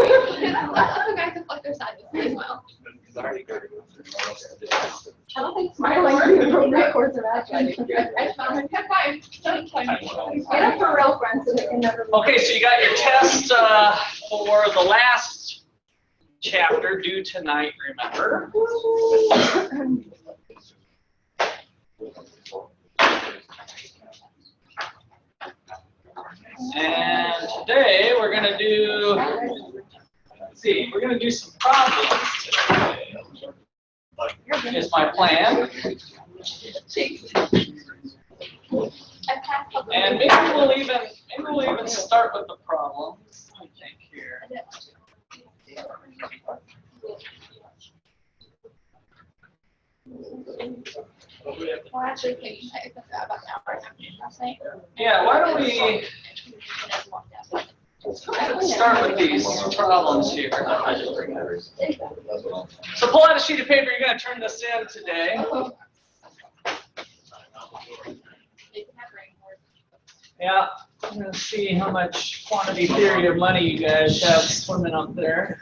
Other guys can fuck their side with me as well. I don't think smiling is the appropriate course of action. I found it. Fine. Get up for real friends so they can never. Okay, so you got your test for the last chapter due tonight, remember? And today we're going to do, let's see, we're going to do some problems today. Here's my plan. And maybe we'll even start with the problems. I think here. Well, actually, can you take about an hour last night? Yeah, why don't we start with these problems here. So pull out a sheet of paper. You're going to turn this in today. Yeah, I'm going to see how much quantity theory of money you guys have swimming up there.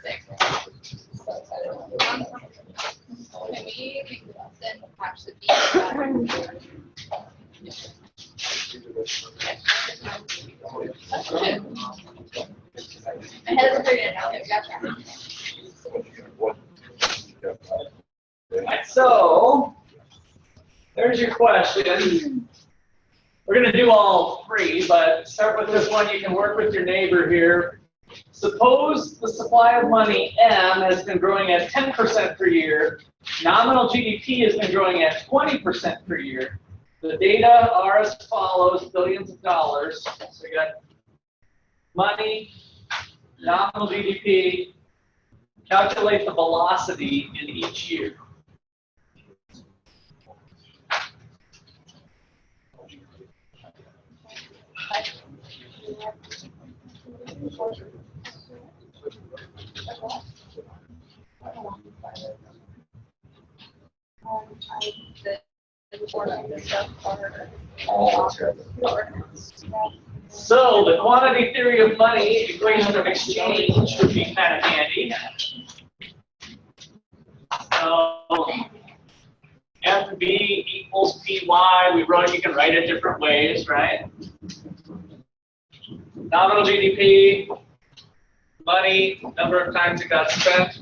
Can we then actually be I had to figure it out. Gotcha. So, there's your question. We're going to do all three, but start with this one. You can work with your neighbor here. Suppose the supply of money, M, has been growing at 10% per year. Nominal GDP has been growing at 20% per year. The data are as follows, billions of dollars. So you got money, nominal GDP, calculate the velocity in each year. So the quantity theory of money equation of exchange would be kind of handy. So FB equals PY. You can write it different ways, right? Nominal GDP, money, number of times it got spent.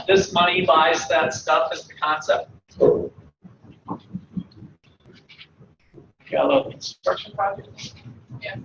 This money buys that stuff is the concept. Got a little construction project? Yeah.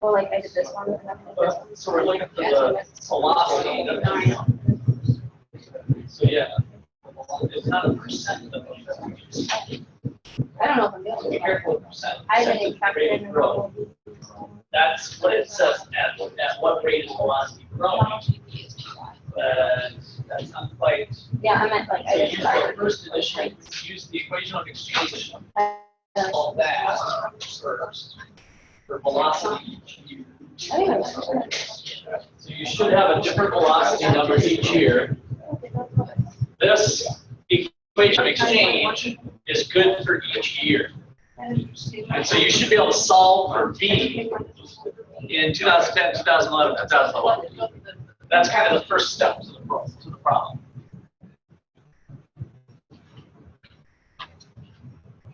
Well, like I did this one and then I did this one. So we're looking for the velocity. So yeah, it's not a percent though. I don't know if I'm doing Be it. careful with percent. I haven't Percent is exactly rate of growth. That's what it says at what rate is velocity growing. But that's not quite. Yeah, I meant like, So I use just the started. first edition, use the equation of exchange, all that for velocity. I think I'm sure. So you should have a different velocity number each year. This equation of exchange is good for each year. And so you should be able to solve for B in 2010, 2011, 2011. That's kind of the first step to the problem.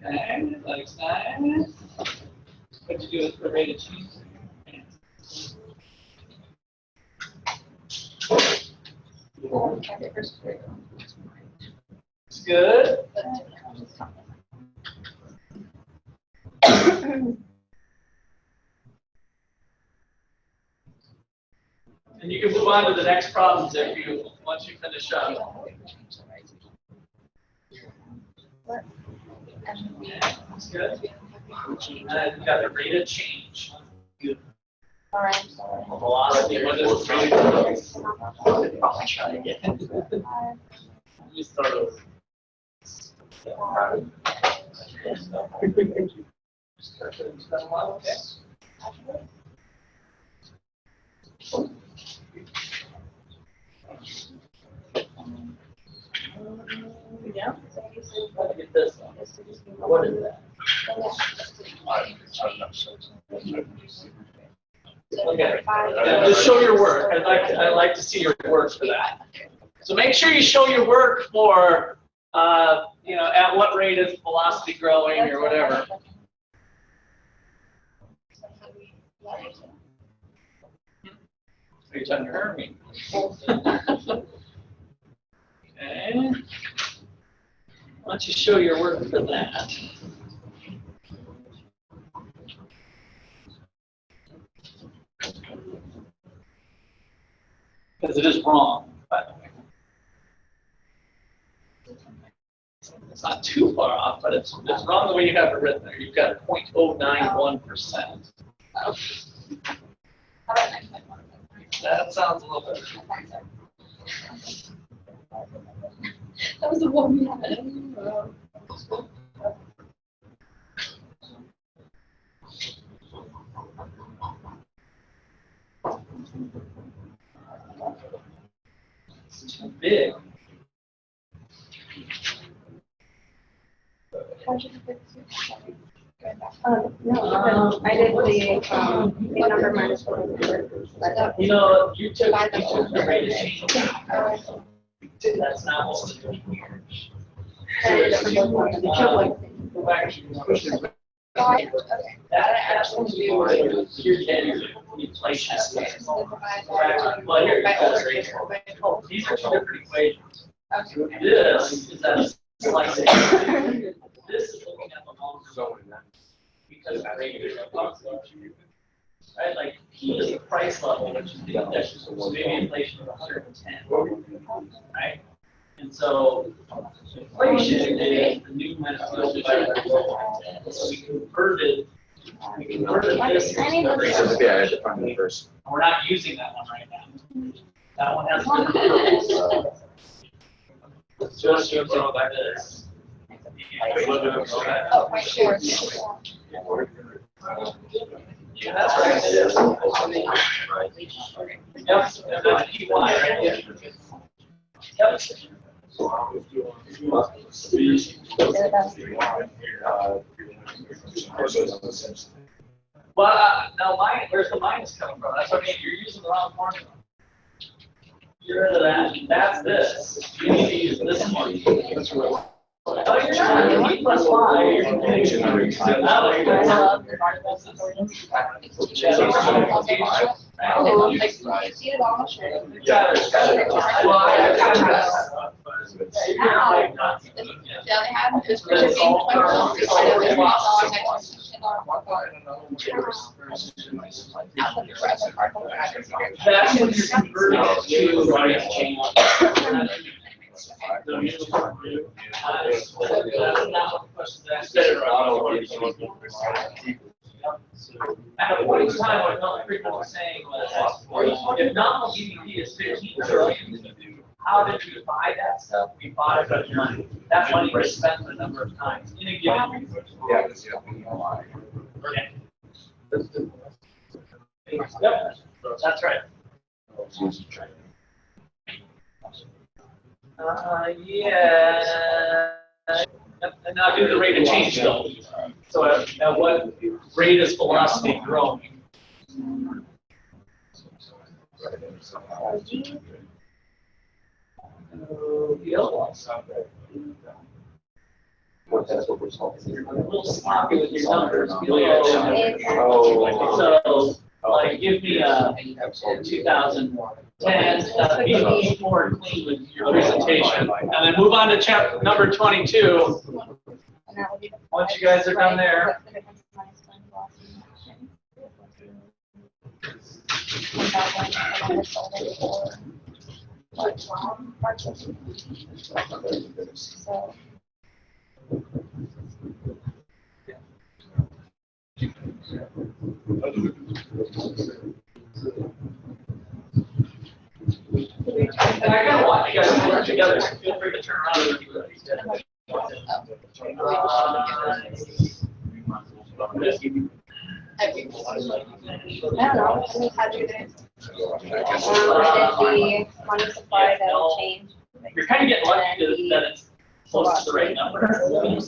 Okay, next time. What to do with the rate of change? It's good. And you can move on to the next problems if you once you finish up. That's good. And you got the rate of change. Velocity. What is the rate of change? I'll try again. Let me start over. Okay. Yeah. Let me get this one. What is that? Okay. Just show your work. I'd like to see your work for that. So make sure you show your work for at what rate is velocity growing or whatever. Are you talking to her or me? Okay. Why don't you show your work for that? Because it is wrong, by the way. It's not too far off, but it's wrong the way you have it written there. You've got 0.091%. That sounds a little better. That was a 1 minute. It's too big. No, I did the number minus 1. You took the rate of change. That's not what we're doing here. Go back to that's what you do. You're getting inflation. Well, here, these are two different equations. This is at slice. This is looking at the long zone. Because the rate of right, like P is the price level, which is the index, so maybe inflation of 110, right? And so inflation is the new minus divided by 110. So we converted this. Yeah, I should find the first. We're not using that one right now. That one has to be just something like this. Oh, right, sure. Yeah, that's right. Yep, that's EY right here. Yep. Well, now where's the minus coming from? That's what I mean. You're using the wrong formula. Get rid of that. That's this. You need to use this one. Oh, you're not. E plus Y. You're getting now you're going to have That's when you're converting it to rate change. At a point in time, what Milton Friedman was saying was, if nominal GDP is 15 trillion, how did we buy that stuff? We bought it with money. That money was spent a number of times in a given year. Okay. Yep, that's right. Yeah. And now do the rate of change though. So at what rate is velocity growing? You're a little sloppy with your numbers. So, like, give me a 2010, be more clean with your presentation. And then move on to chapter number 22. Once you guys are done there. And I gotta watch you guys work together, so feel free to turn around and do that. I don't know, how'd you do? The money supply that'll change. You're kind of getting lucky that it's close to the right number,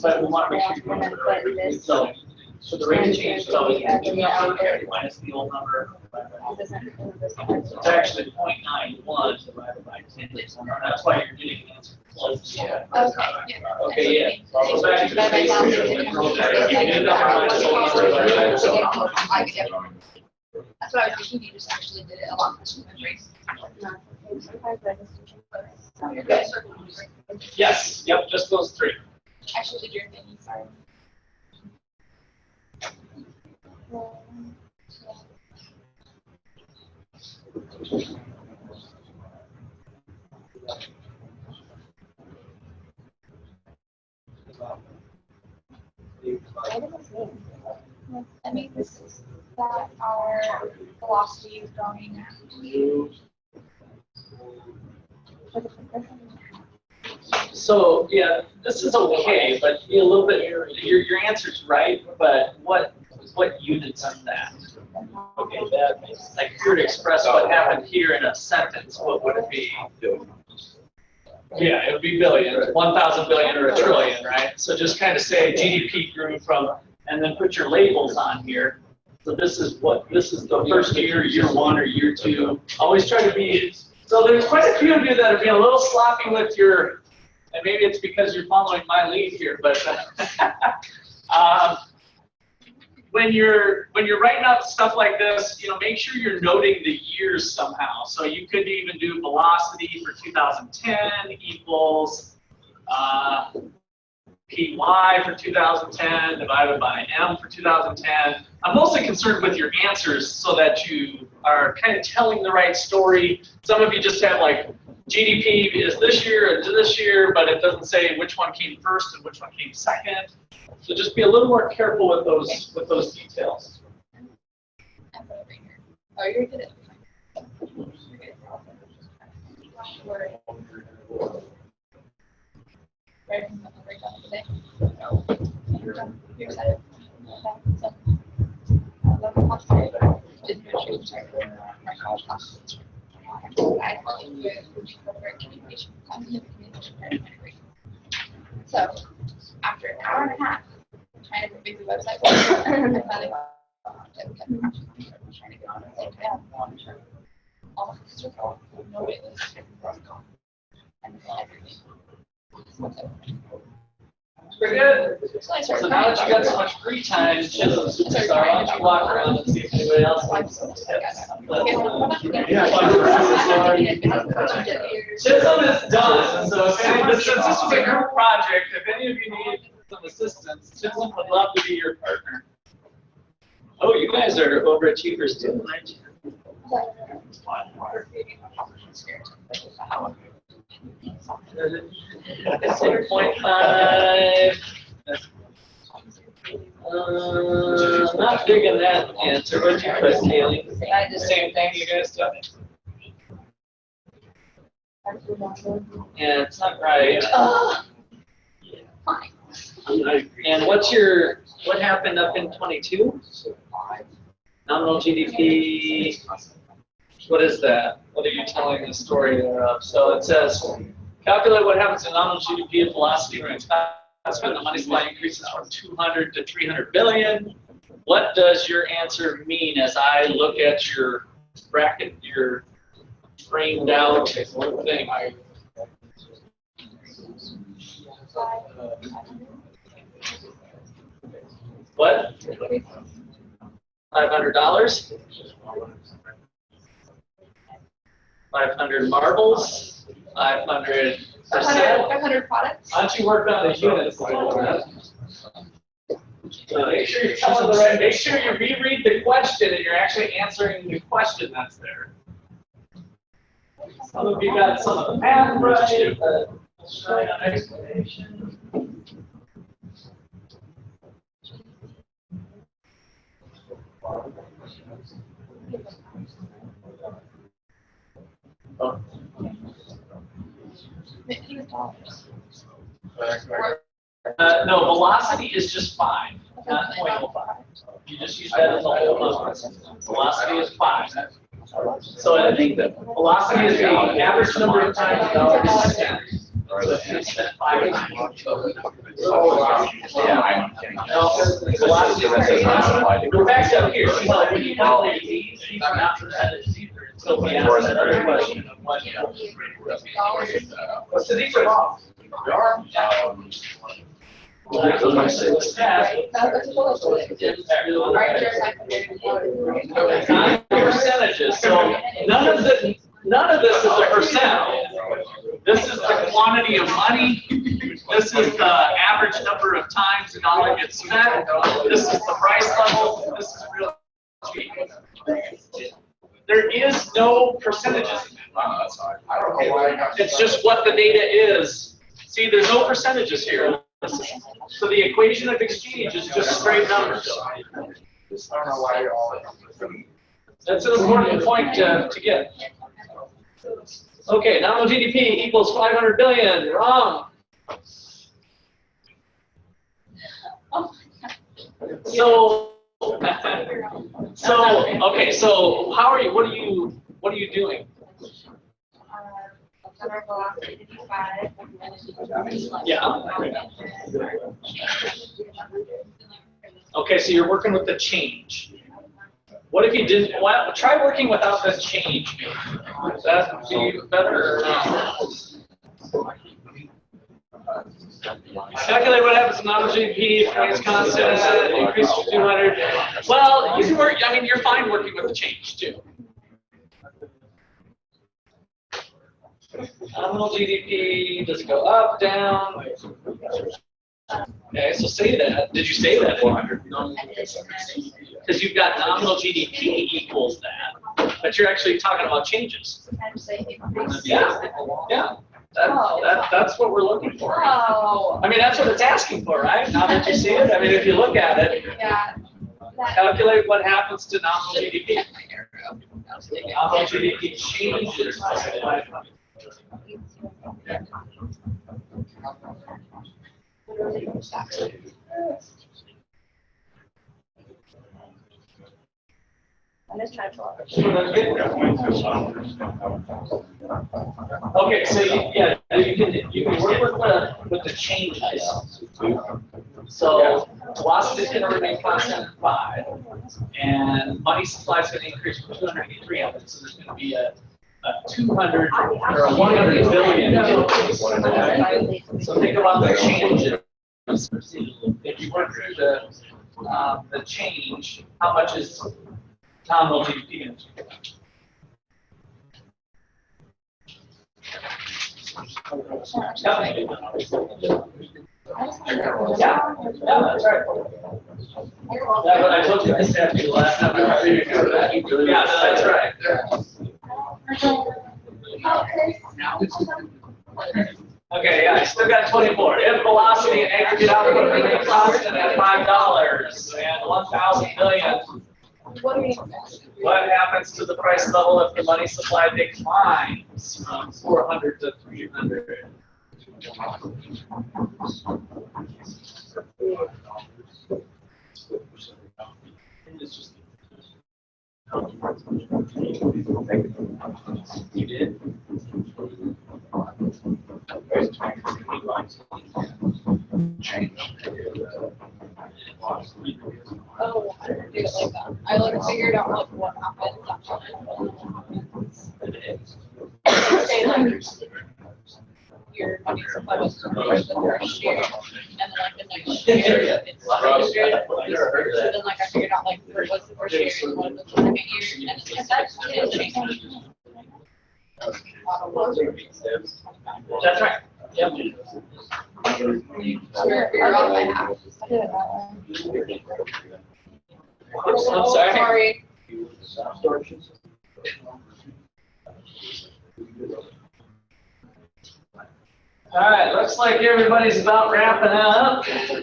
but we want to make sure you're going to the right rate. So the rate of change is always going to be minus the old number. It's actually 0.91 divided by 10. That's why you're getting an answer close. Yeah. Okay, yeah. So back to the base rate. That's what I was thinking, you just actually did it a lot faster than race. Yes, yep, just those three. Actually did your thing, sorry. I mean, this is that our velocity is going at. So yeah, this is okay, but be a little bit your answer's right, but what units is that? Okay, that makes like if you were to express what happened here in a sentence, what would it be? Yeah, it would be billion, 1,000 billion or a trillion, right? So just kind of say GDP grew from, and then put your labels on here. So this is the first year one or year two. Always try to be, so there's quite a few of you that are being a little sloppy with your, and maybe it's because you're following my lead here, but when you're writing out stuff like this, make sure you're noting the years somehow. So you could even do velocity for 2010 equals PY for 2010 divided by M for 2010. I'm mostly concerned with your answers so that you are kind of telling the right story. Some of you just have like GDP is this year and this year, but it doesn't say which one came first and which one came second. So just be a little more careful with those details. Oh, you're good. Right from the break down today. You're excited. So, didn't my college class. So, after an hour and a half, trying to make the website work, I finally trying to get on it. Yeah. All the circle, no wait list, and everything. Pretty good. So now that you got so much free time, Chisholm's superstar, why don't you walk around and see if anybody else wants some tips? Chisholm is done, so since this was a group project, if any of you need some assistance, Chisholm would love to be your partner. Oh, you guys are overachievers too, aren't you? $6.5. Not big in that answer. What'd you put, Haley? Same thing you guys done? Yeah, it's not right. Fine. And what happened up in 22? Nominal GDP. What is that? What are you telling the story thereof? So it says, calculate what happens to nominal GDP if velocity remains fast when the money supply increases from 200 to 300 billion. What does your answer mean as I look at your bracket, your framed out thing? What? $500? 500 marbles? 500%? 500 products. Why don't you work on the units a little bit? So make sure you're telling the right, make sure you reread the question and you're actually answering the question that's there. Some of you got some of the math right, but showing an explanation. Oh. No, velocity is just 5, not 0.05. You just use that as a whole number. Velocity is 5. So I think that velocity is the average number of times a dollar is spent. So if you spent 5 times. Yeah. No, velocity is go back up here. See how when you calculate these are not percentages either. So we ask another question of what. So these are wrong. They are. Percentages. So none of this is a percent. This is the quantity of money. This is the average number of times a dollar gets spent. This is the price level. This is real cheap. There is no percentages in that. It's just what the data is. See, there's no percentages here. So the equation of exchange is just straight numbers. That's an important point to get. Okay, nominal GDP equals 500 billion. Wrong. So, okay. So how are you? What are you doing? Yeah. Okay, so you're working with the change. What if you didn't? Well, try working without the change. Does that do better? Or not? Calculate what happens to nominal GDP if remains constant, increases to 200. Well, you can work. I mean, you're fine working with the change too. Nominal GDP, does it go up, down? Okay, so say that. Did you say that? 400. Because you've got nominal GDP equals that, but you're actually talking about changes. Yeah, yeah. That's what we're looking for. Oh. I mean, that's what it's asking for, right? Now that you see it, I mean, if you look at it, Yeah. calculate what happens to nominal GDP. Nominal GDP changes. I'm just trying to Okay, so you can work with the changes. So velocity is going to remain constant at 5, and money supply is going to increase from 200 to 300. So there's going to be a 200 or a 100 billion. So think about the changes. If you work through the change, how much is nominal GDP? Yeah, that's right. You're welcome. That's what I told you this happened last time. I figured you were that. Yeah, that's right. Okay, yeah, I still got 24. If velocity and aggregate output remain constant at $5 and 1,000 billion, what happens to the price level if the money supply declines from 400 to 300? You did? Oh, I didn't do it like that. I like figured out like what happens say like your money supply was reduced the first year, and then like the next year it's 100. So then like I figured out like what's the first year and what was the second year, and because that's changed. That's right. Yep. You're off by half. I'm sorry. All right, looks like everybody's about wrapping up. I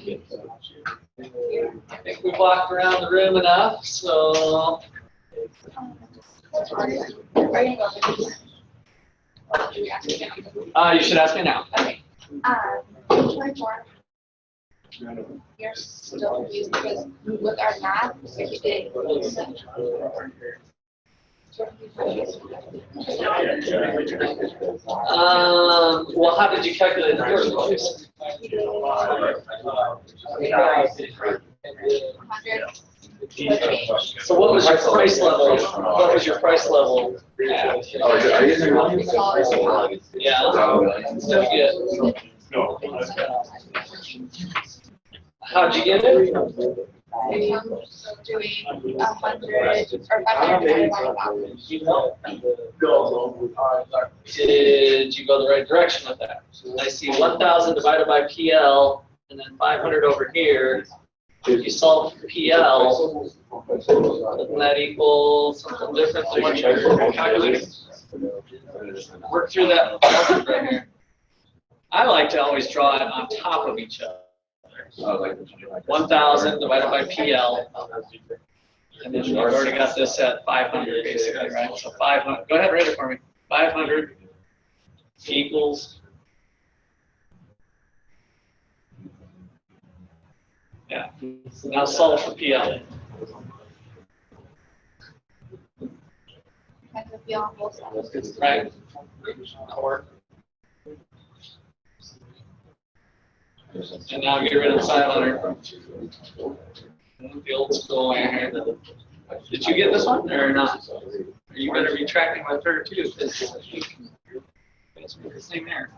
think we walked around the room enough, so. You should ask me now. Okay. 24. You're still confused because with our math, we did. Well, how did you calculate the first place? 100. So what was your price level? What was your price level? Yeah. So good. How'd you get it? Doing 100 or 500 divided by 1,000. Did you go the right direction with that? I see 1,000 divided by PL, and then 500 over here. If you solve for PL, doesn't that equal something different than what you're calculating? Work through that algebra here. I like to always draw it on top of each other. 1,000 divided by PL. And then we've already got this at 500 basically, right? So 500, go ahead, write it for me. 500 equals, yeah, so now solve for PL. Right? Or, and now get rid of 500. The old school way here. Did you get this one or not? You better be tracking my third too, because it's the same error.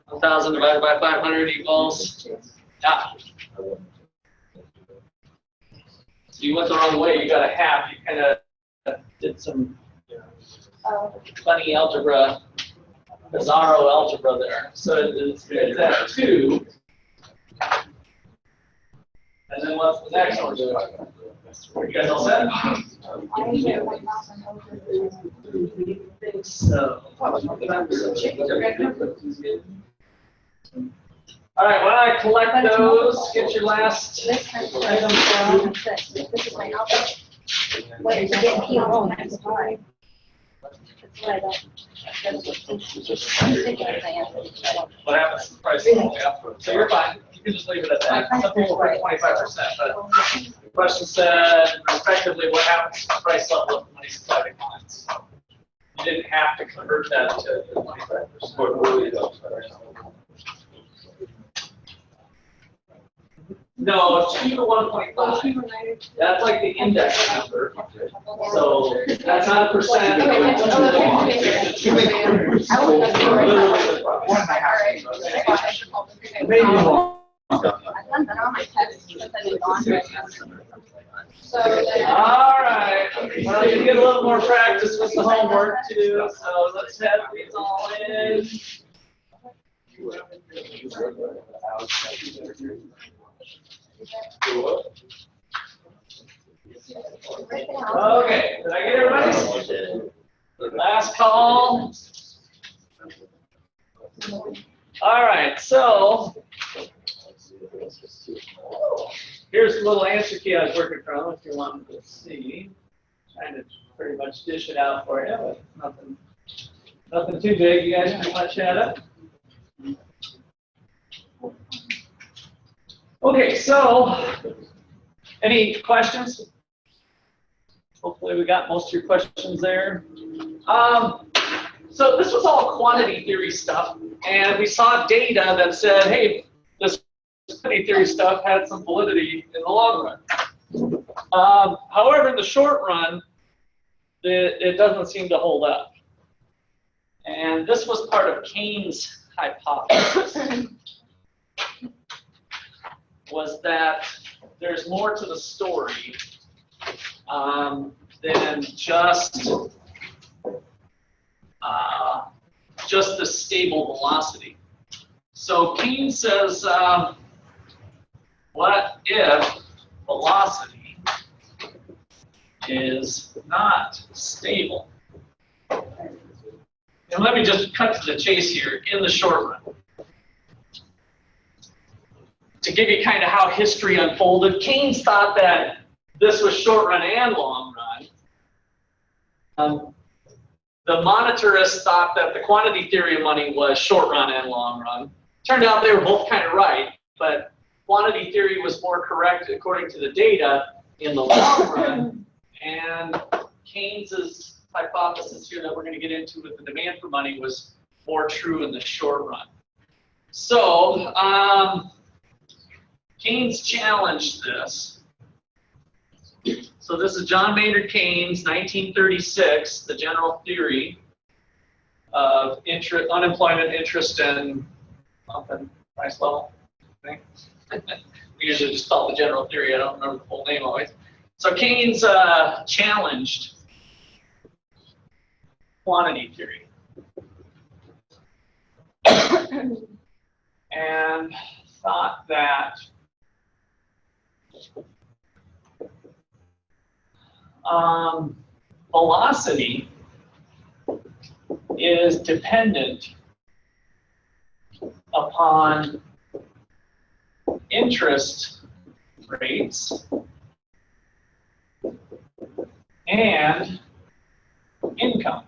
1,000 divided by 500 equals. Yeah. So you went the wrong way. You got a half. You kind of did some funny algebra, bizarro algebra there. So it's at 2. And then what's the next one doing? You guys all set? So. All right, why don't I collect those? Get your last item down. This is my alpha. What did you get me on next time? What happens to the price? Yeah. So you're fine. You can just leave it at that. Some people write 25%, but the question said, respectively, what happens to the price level if the money supply declines? You didn't have to convert that to 25%. No, 2 to 1.5. That's like the index number. So that's not a percent. All right. Well, you get a little more practice with the homework too. So let's have these all in. All right, so here's the little answer key I was working from if you wanted to see. Trying to pretty much dish it out for you, but nothing too big. You guys can watch that up. Okay, so any questions? Hopefully we got most of your questions there. So this was all quantity theory stuff, and we saw data that said, hey, this quantity theory stuff had some validity in the long run. However, in the short run, it doesn't seem to hold up. And this was part of Keynes' hypothesis, was that there's more to the story than just the stable velocity. So Keynes says, what if velocity is not stable? And let me just cut to the chase here in the short run. To give you kind of how history unfolded, Keynes thought that this was short run and long run. The monetarists thought that the quantity theory of money was short run and long run. Turned out they were both kind of right, but quantity theory was more correct according to the data in the long run. And Keynes's hypothesis here that we're going to get into with the demand for money was more true in the short run. So Keynes challenged this. So this is John Maynard Keynes, 1936, the general theory of unemployment, interest, and price level. Okay. We usually just call it the general theory. I don't remember the full name always. So Keynes challenged quantity theory and thought that velocity is dependent upon interest rates and income.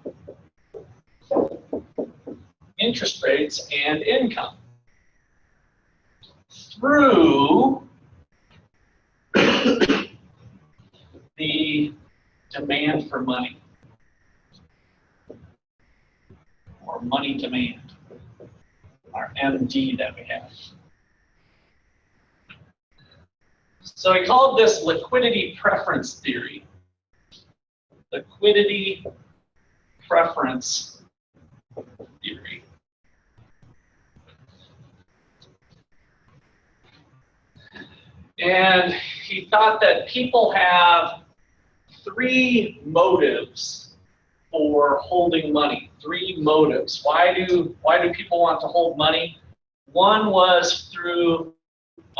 Interest rates and income through the demand for money, or money demand, our MD that we have. So he called this liquidity preference theory. Liquidity preference theory. And he thought that people have three motives for holding money. Three motives. Why do people want to hold money? One was through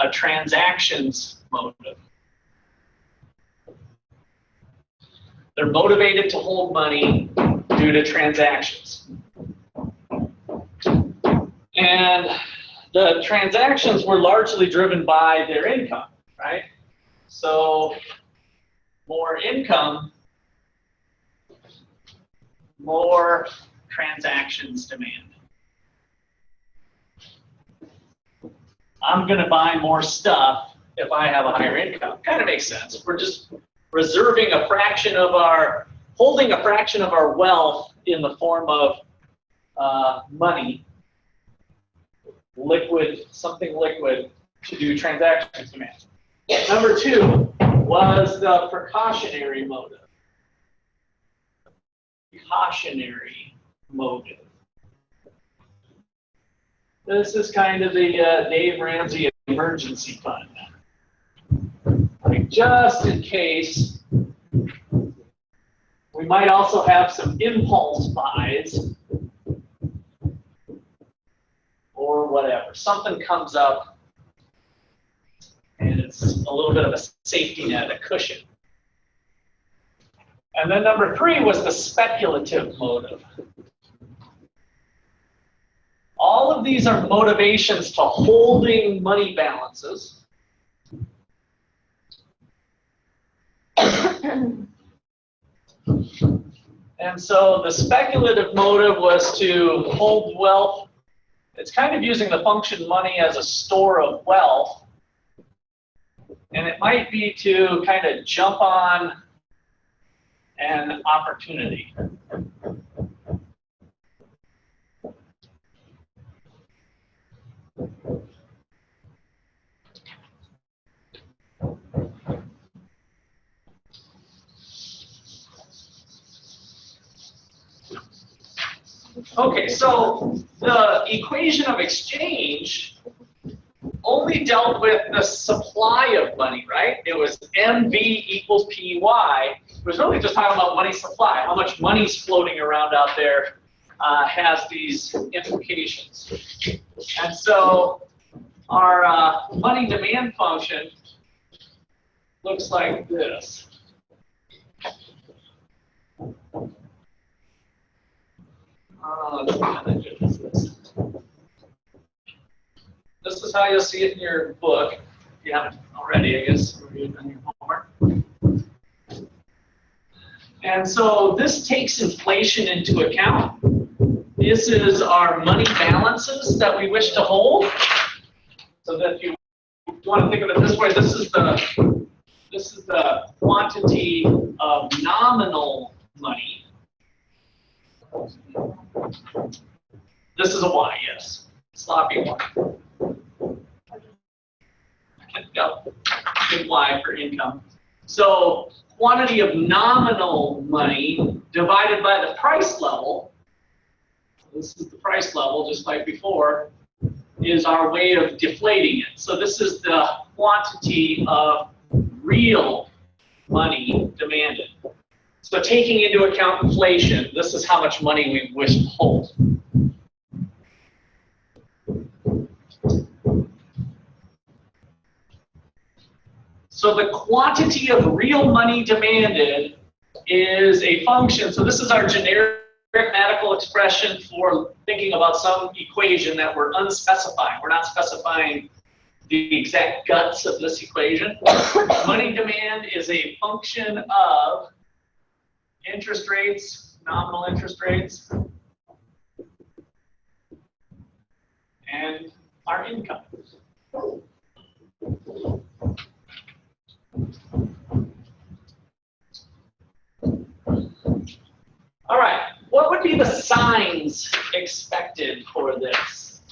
a transactions motive. They're motivated to hold money due to transactions. And the transactions were largely driven by their income, right? So more income, more transactions demand. I'm going to buy more stuff if I have a higher income. Kind of makes sense. We're just reserving a fraction of our, holding a fraction of our wealth in the form of money, liquid, something liquid, to do transactions demand. Number two was the precautionary motive. Precautionary motive. This is kind of the Dave Ramsey emergency fund. Like just in case, we might also have some impulse buys or whatever. Something comes up and it's a little bit of a safety net, a cushion. And then number three was the speculative motive. All of of these are motivations to holding money balances. And so the speculative motive was to hold wealth. It's kind of using the function money as a store of wealth. And it might be to kind of jump on an opportunity. Okay, so the equation of exchange only dealt with the supply of money, right? It was MV equals PY. It was really just talking about money supply. How much money's floating around out there has these implications. And so our money demand function looks like this. This is how you'll see it in your book. If you haven't already, I guess, or you've done your homework. And so this takes inflation into account. This is our money balances that we wish to hold. So that if you want to think of it this way, this is the quantity of nominal money. This is a Y, yes. Sloppy Y. Yep. Big Y for income. So quantity of nominal money divided by the price level, this is the price level just like before, is our way of deflating it. So this is the quantity of real money demanded. So taking into account inflation, this is how much money we wish to hold. So the quantity of real money demanded is a function. So this is our generic mathematical expression for thinking about some equation that we're unspecifying. We're not specifying the exact guts of this equation. Money demand is a function of interest rates, nominal interest rates, and our income. All right, what would be the signs expected for this?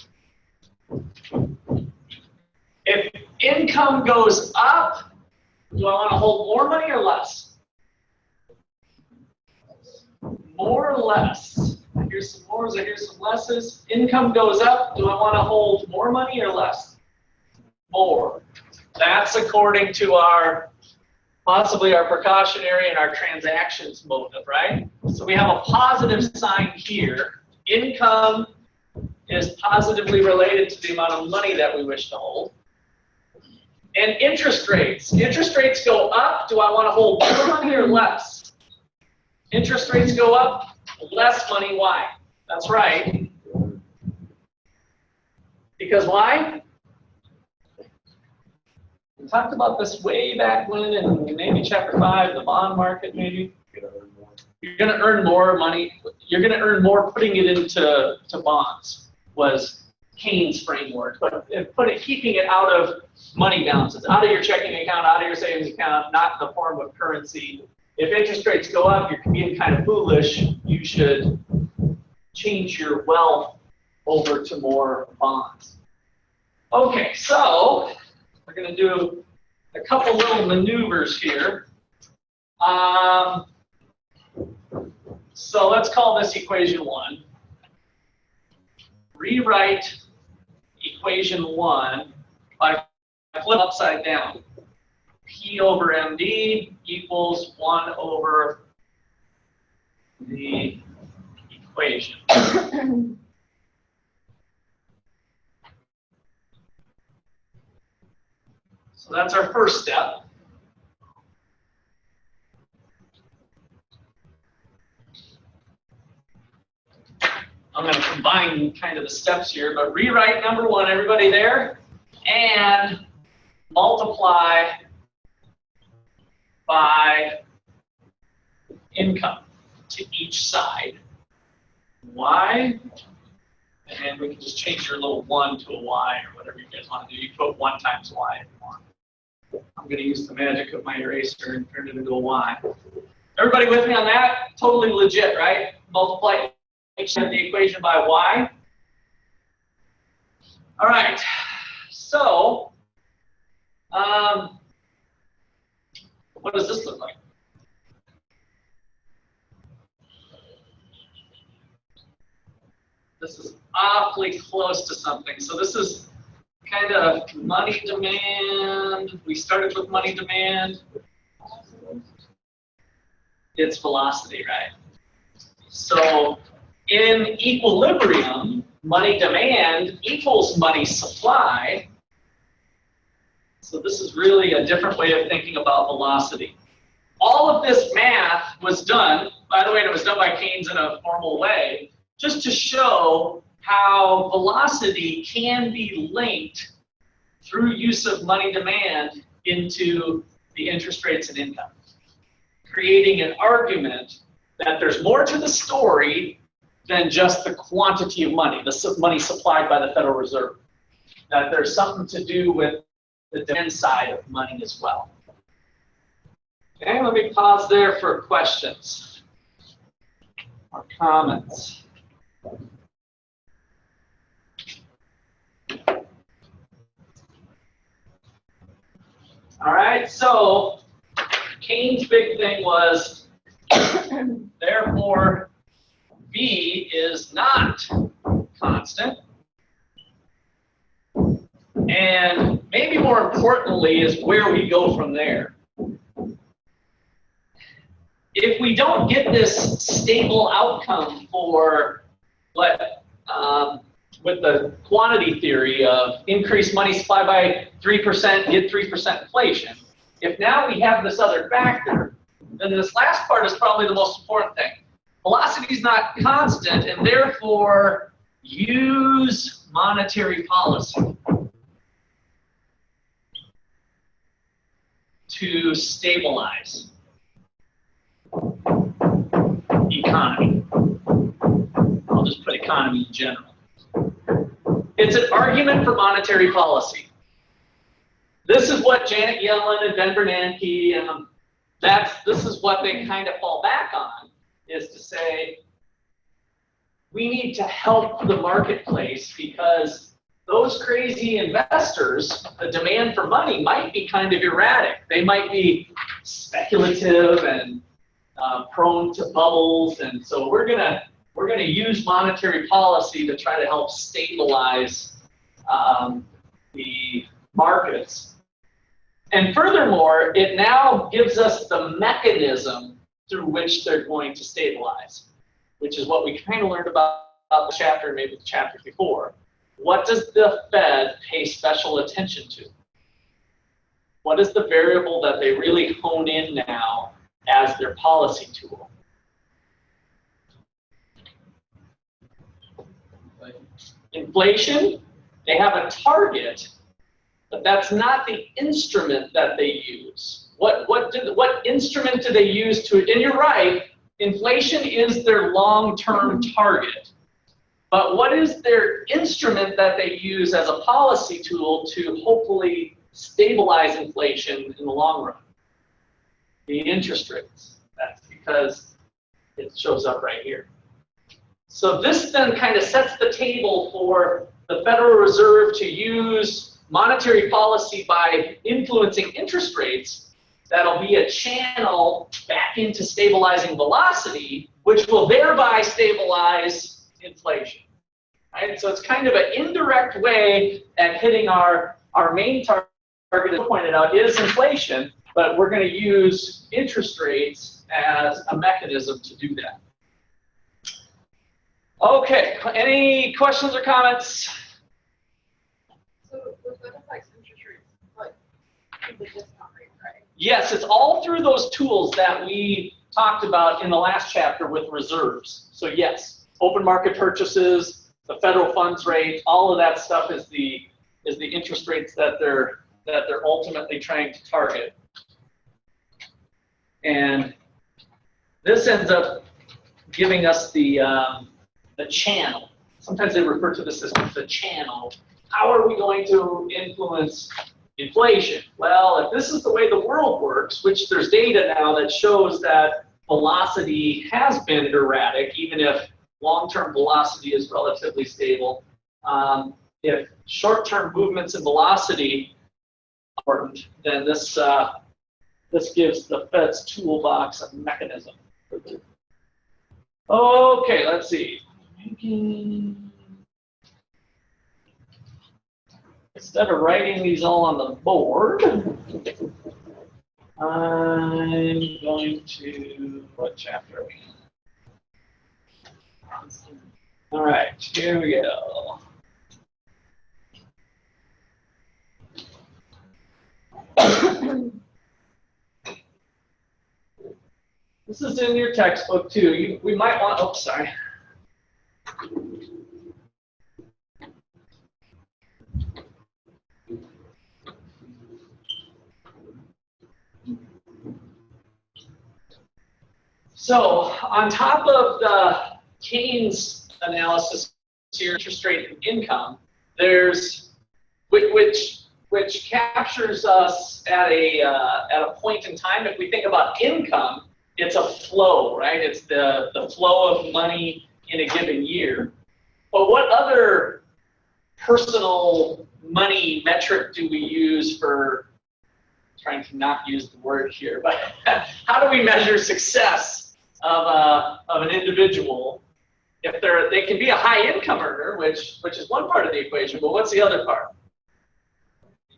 If income goes up, do I want to hold more money or less? More or less. Here's some mores, here's some lesses. Income goes up, do I want to hold more money or less? More. That's according to our, possibly our precautionary and our transactions motive, right? So we have a positive sign here. Income is positively related to the amount of money that we wish to hold. And interest rates. Interest rates go up, do I want to hold more money or less? Interest rates go up, less money, why? That's right. Because why? We talked about this way back when in maybe chapter 5, the bond market maybe. You're going to earn more money. You're going to earn more putting it into bonds was Keynes' framework. But keeping it out of money balances, out of your checking account, out of your savings account, not in the form of currency. If interest rates go up, you're being kind of foolish. You should change your wealth over to more bonds. Okay, so we're going to do a couple little maneuvers here. So let's call this equation 1. Rewrite equation 1 by flip upside down. P over MD equals 1 over the equation. So that's our first step. I'm going to combine kind of the steps here, but rewrite number one, everybody there, and multiply by income to each side. Y, and we can just change your little 1 to a Y or whatever you guys want to do. You put 1 times Y if you want. I'm going to use the magic of my eraser and turn it into a Y. Everybody with me on that? Totally legit, right? Multiply the equation by Y. All right. So, what does this look like? This is awfully close to something. So this is kind of money demand. We started with money demand. It's velocity, right? So in equilibrium, money demand equals money supply. So this is really a different way of thinking about velocity. All of this math was done, by the way, and it was done by Keynes in a formal way, just to show how velocity can be linked through use of money demand into the interest rates and income, creating an argument that there's more to the story than just the quantity of money, the money supplied by the Federal Reserve, that there's something to do with the demand side of money as well. Okay, let me pause there for questions or comments. All right, so Keynes' big thing was, therefore, V is not constant. And maybe more importantly is where we go from there. If we don't get this stable outcome for what, with the quantity theory of increased money supply by 3%, get 3% inflation, if now we have this other factor, then this last part is probably the most important thing. Velocity is not constant, and therefore use monetary policy to stabilize economy. I'll just put economy in general. It's an argument for monetary policy. This is what Janet Yellen and Ben Bernanke and this is what they kind of fall back on, is to say we need to help the marketplace because those crazy investors, the demand for money might be kind of erratic. They might be speculative and prone to bubbles, and so we're gonna use monetary policy to try to help stabilize the markets. And furthermore, it now gives us the mechanism through which they're going to stabilize, which is what we kind of learned about the chapter and maybe the chapter before. What does the Fed pay special attention to? What is the variable that they really hone in now as their policy tool? Inflation, they have a target, but that's not the instrument that they use. What instrument do they use to, and you're right, inflation is their long-term target. But what is their instrument that they use as a policy tool to hopefully stabilize inflation in the long run? The interest rates. That's because it shows up right here. So this then kind of sets the table for the Federal Reserve to use monetary policy by influencing interest rates. That'll be a channel back into stabilizing velocity, which will thereby stabilize inflation. Right? So it's kind of an indirect way at hitting our main target, as pointed out, is inflation, but we're going to use interest rates as a mechanism to do that. Okay, any questions or comments? So the Fed affects interest rates, but the discount rate, right? Yes, it's all through those tools that we talked about in the last chapter with reserves. So yes, open market purchases, the federal funds rate, all of that stuff is the interest rates that they're ultimately trying to target. And this ends up giving us the channel. Sometimes they refer to this as the channel. How are we going to influence inflation? Well, if this is the way the world works, which there's data now that shows that velocity has been erratic, even if long-term velocity is relatively stable. If short-term movements in velocity are important, then this gives the Fed's toolbox a mechanism. Okay, let's see. Instead of writing these all on the board, I'm going to, what chapter are we in? All right, here we go. This is in your textbook too. We might want, oh, sorry. So on top of the Keynes analysis here, interest rate and income, there's which captures us at a point in time. If we think about income, it's a flow, right? It's the flow of money in a given year. But what other personal money metric do we use for, trying to not use the word here, but how do we measure success of an individual? If they can be a high income earner, which is one part of the equation, but what's the other part?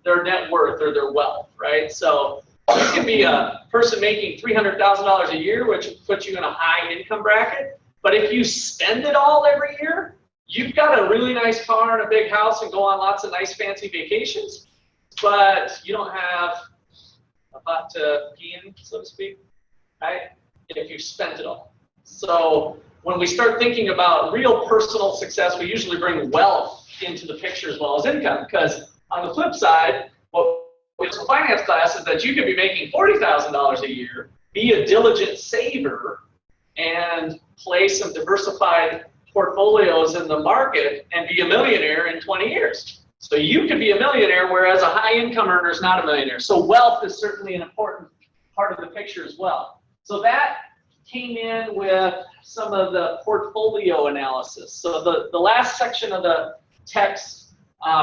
Their net worth or their wealth, right? So you can be a person making $300,000 a year, which puts you in a high income bracket. But if you spend it all every year, you've got a really nice car and a big house and go on lots of nice fancy vacations, but you don't have a pot to pee in, so to speak, right? If you've spent it all. So when we start thinking about real personal success, we usually bring wealth into the picture as well as income, because on the flip side, what we have in finance class is that you could be making $40,000 a year, be a diligent saver, and play some diversified portfolios in the market and be a millionaire in 20 years. So you could be a millionaire, whereas a high income earner is not a millionaire. So wealth is certainly an important part of the picture as well. So that came in with some of the portfolio analysis. So the last section of the text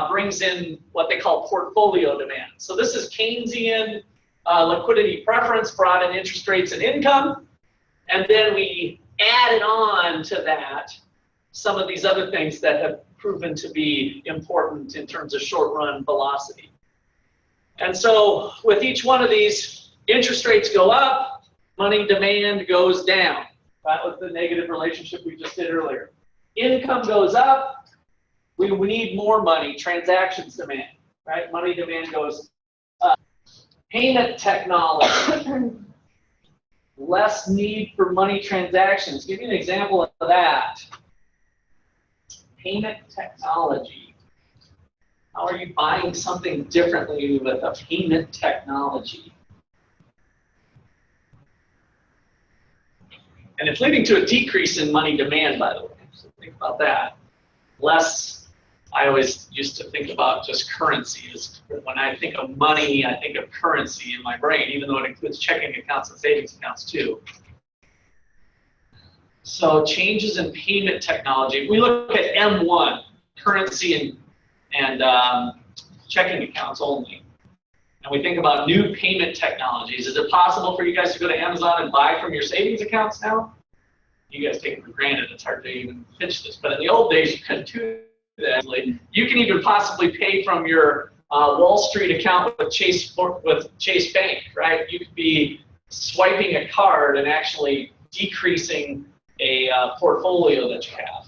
brings in what they call portfolio demand. So this is Keynesian liquidity preference, brought in interest rates and income, and then we added on to that some of these other things that have proven to be important in terms of short-run velocity. And so with each one of these, interest rates go up, money demand goes down. That was the negative relationship we just did earlier. Income goes up, we need more money, transactions demand, right? Money demand goes up. Payment technology, less need for money transactions. Give me an example of that. Payment technology. How are you buying something differently with a payment technology? And it's leading to a decrease in money demand, by the way. So think about that. Less, I always used to think about just currencies. When I think of money, I think of currency in my brain, even though it includes checking accounts and savings accounts too. So changes in payment technology. We look at M1, currency and checking accounts only. And we think about new payment technologies. Is it possible for you guys to go to Amazon and buy from your savings accounts now? You guys take it for granted. It's hard to even pitch this. But in the old days, you couldn't do that. You can even possibly pay from your Wall Street account with Chase Bank, right? You could be swiping a card and actually decreasing a portfolio that you have,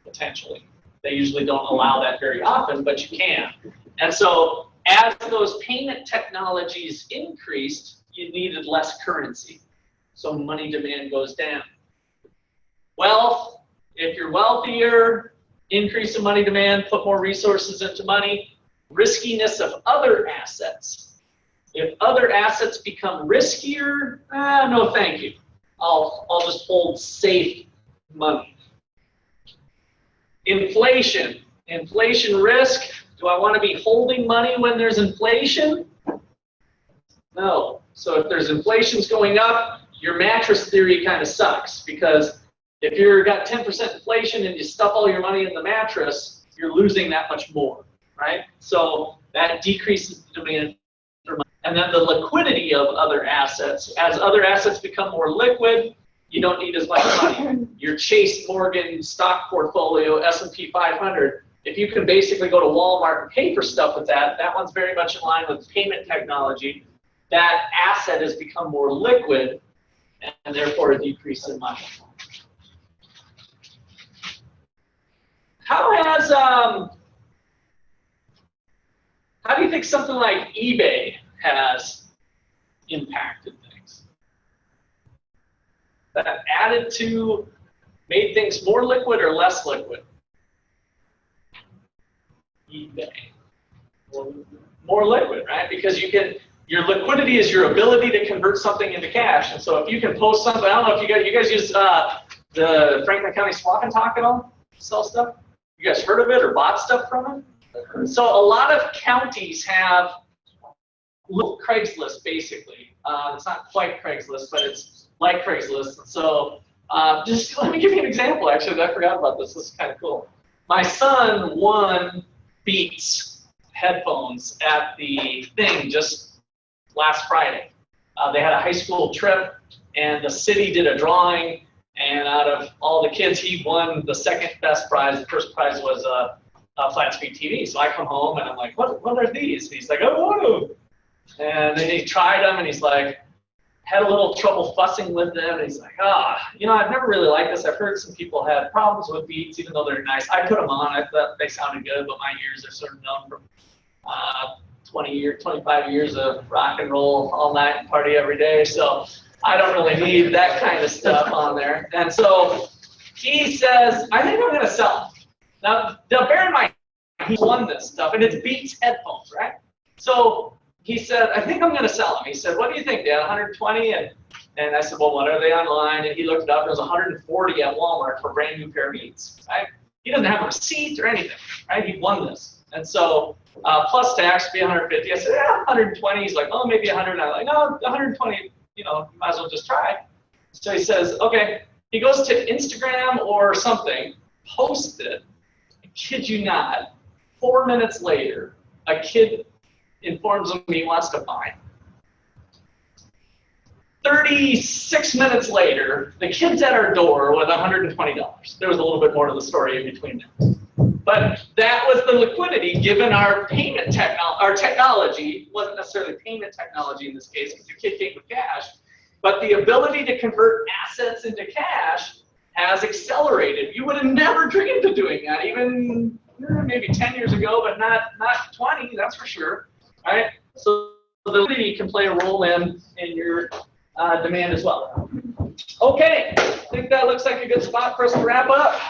potentially. They usually don't allow that very often, but you can. And so as those payment technologies increased, you needed less currency. So money demand goes down. Wealth, If you're wealthier, increase in money demand, put more resources into money. Riskiness of other assets. If other assets become riskier, no thank you. I'll just hold safe money. Inflation. Inflation risk. Do I want to be holding money when there's inflation? No. So if there's inflation's going up, your mattress theory kind of sucks, because if you've got 10% inflation and you stuff all your money in the mattress, you're losing that much more, right? So that decreases the demand for money. And then the liquidity of other assets. As other assets become more liquid, you don't need as much money. Your Chase Morgan stock portfolio, S&P 500, if you can basically go to Walmart and pay for stuff with that, that one's very much in line with payment technology. That asset has become more liquid, and therefore a decrease in money. How do you think something like eBay has impacted things? That added to, made things more liquid or less liquid? eBay. More liquid, right? Because you can, your liquidity is your ability to convert something into cash. And so if you can post something, I don't know if you guys use the Franklin County Swap and Talk at all? Sell stuff? You guys heard of it or bought stuff from it? So a lot of counties have little Craigslist, basically. It's not quite Craigslist, but it's like Craigslist. So just let me give you an example, actually. I forgot about this. This is kind of cool. My son won Beats headphones at the thing just last Friday. They had a high school trip, and the city did a drawing. And out of all the kids, he won the second best prize. The first prize was a flat screen TV. So I come home and I'm like, what are these? And he's like, oh. And then he tried them and he's like, had a little trouble fussing with them. And he's like, I've never really liked this. I've heard some people have problems with Beats, even though they're nice. I put them on. I thought they sounded good, but my ears are sort of numb from 25 years of rock and roll all night and party every day. So I don't really need that kind of stuff on there. And so he says, I think I'm going to sell them. Now, bear in mind, he won this stuff, and it's Beats headphones, right? So he said, I think I'm going to sell them. He said, what do you think, Dad, 120? And I said, well, what are they online? And he looked it up. It was 140 at Walmart for a brand new pair of Beats, right? He doesn't have a receipt or anything, right? He won this. And so plus tax would be 150. I said, yeah, 120. He's like, oh, maybe 100. I'm like, no, 120. You might as well just try. So he says, okay. He goes to Instagram or something, posts it. I kid you not, 4 minutes later, a kid informs him he wants to buy. 36 minutes later, the kid's at our door with $120. There was a little bit more to the story in between them. But that was the liquidity given our payment technology. Our technology wasn't necessarily payment technology in this case because the kid came with cash, but the ability to convert assets into cash has accelerated. You would have never dreamed of doing that, even maybe 10 years ago, but not 20, that's for sure, right? So the liquidity can play a role in your demand as well. Okay, I think that looks like a good spot for us to wrap up.